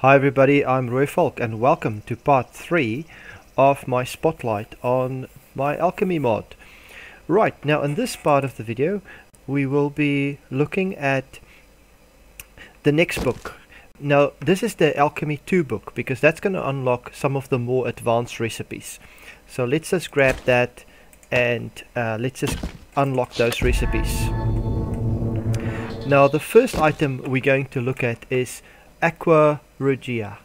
Hi everybody, I'm Roy Falk and welcome to part 3 of my spotlight on my Alchemy mod. Right, now in this part of the video we will be looking at the next book. Now this is the Alchemy 2 book because that's going to unlock some of the more advanced recipes. So let's just grab that and let's just unlock those recipes. Now the first item we're going to look at is Aqua Regia.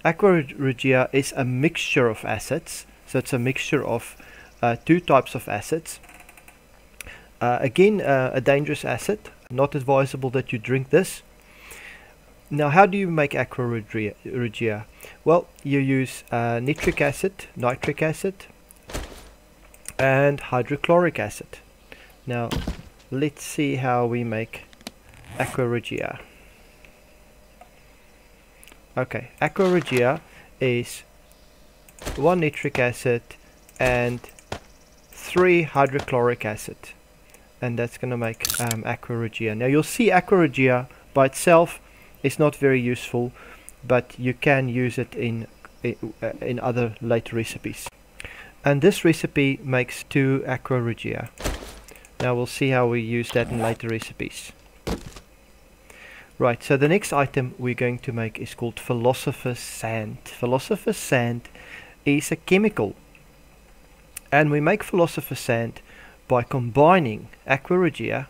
Aqua Regia is a mixture of acids, so it's a mixture of two types of acids. Again, a dangerous acid, not advisable that you drink this. Now how do you make Aqua Regia? Well, you use nitric acid, and hydrochloric acid. Now let's see how we make Aqua Regia. Okay, Aqua Regia is 1 nitric acid and 3 hydrochloric acid, and that's going to make Aqua Regia. Now you'll see Aqua Regia by itself is not very useful, but you can use it in other later recipes. And this recipe makes 2 Aqua Regia. Now we'll see how we use that in later recipes. Right, so the next item we're going to make is called Philosopher's Sand. Philosopher's Sand is a chemical, and we make Philosopher's Sand by combining Aqua Regia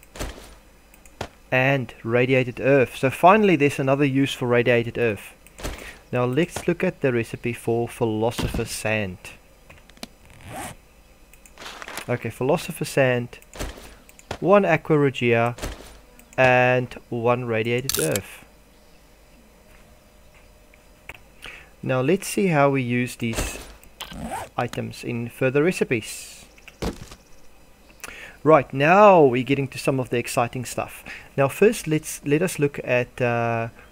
and radiated earth. So finally there's another use for radiated earth. Now let's look at the recipe for Philosopher's Sand. Okay, Philosopher's Sand, 1 Aqua Regia and 1 radiated earth. Now let's see how we use these items in further recipes. Right, now we're getting to some of the exciting stuff. Now first let us look at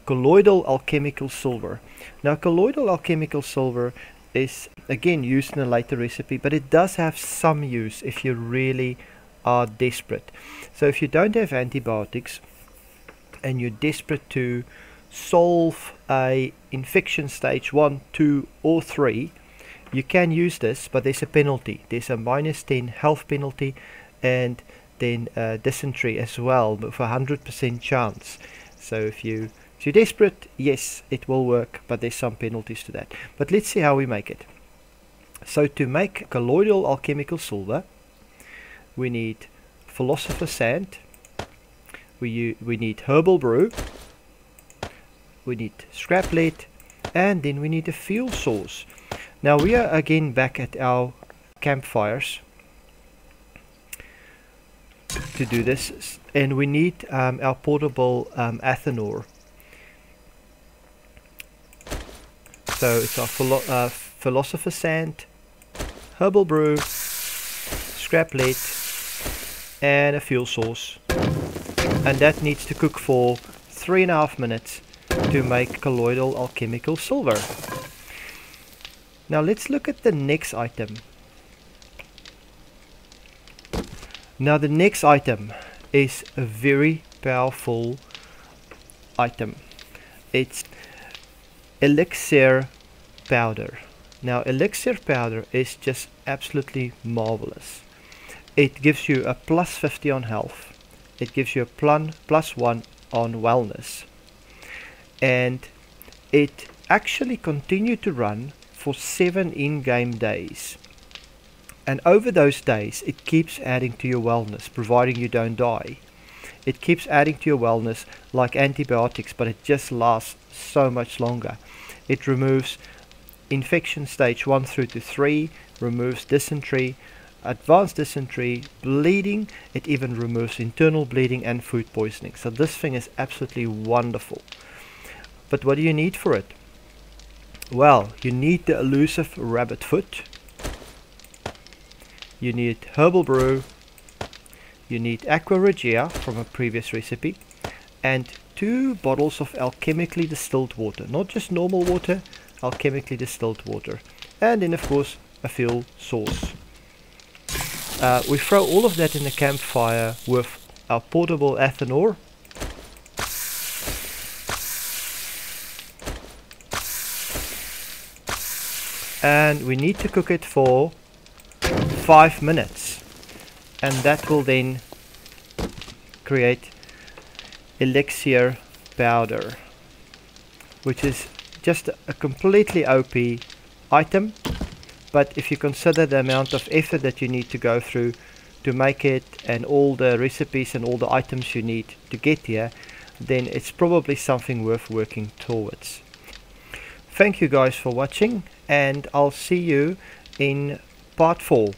colloidal alchemical silver. Now colloidal alchemical silver is again used in a later recipe, but it does have some use if you really are desperate. So if you don't have antibiotics and you're desperate to solve a infection stage 1, 2 or 3, you can use this, but there's a penalty. There's a -10 health penalty and then dysentery as well for 100% chance. So if you're desperate, yes, it will work, but there's some penalties to that. But let's see how we make it. So to make colloidal alchemical silver, we need Philosopher's Sand, we need herbal brew, we need scrap lead, and then we need a fuel source. Now we are again back at our campfires to do this, and we need our portable ethanol. So it's our Philosopher's Sand, herbal brew, scrap lead, and a fuel source, and that needs to cook for 3.5 minutes to make colloidal alchemical silver. Now let's look at the next item. Now the next item is a very powerful item. It's Elixir Powder. Now Elixir Powder is just absolutely marvelous. It gives you a +50 on health, it gives you a +1 on wellness, and it actually continued to run for 7 in-game days, and over those days it keeps adding to your wellness, providing you don't die. It keeps adding to your wellness like antibiotics, but it just lasts so much longer. It removes infection stage 1 through to 3, removes dysentery, advanced dysentery, bleeding. It even removes internal bleeding and food poisoning. So this thing is absolutely wonderful. But what do you need for it? Well, you need the elusive rabbit foot, you need herbal brew, you need Aqua Regia from a previous recipe, and 2 bottles of alchemically distilled water. Not just normal water, alchemically distilled water. And then of course a fuel source. We throw all of that in the campfire with our portable ethanol, and we need to cook it for 5 minutes, and that will then create Elixir Powder, which is just a completely OP item. But if you consider the amount of effort that you need to go through to make it, and all the recipes and all the items you need to get here, then it's probably something worth working towards. Thank you guys for watching, and I'll see you in part 4.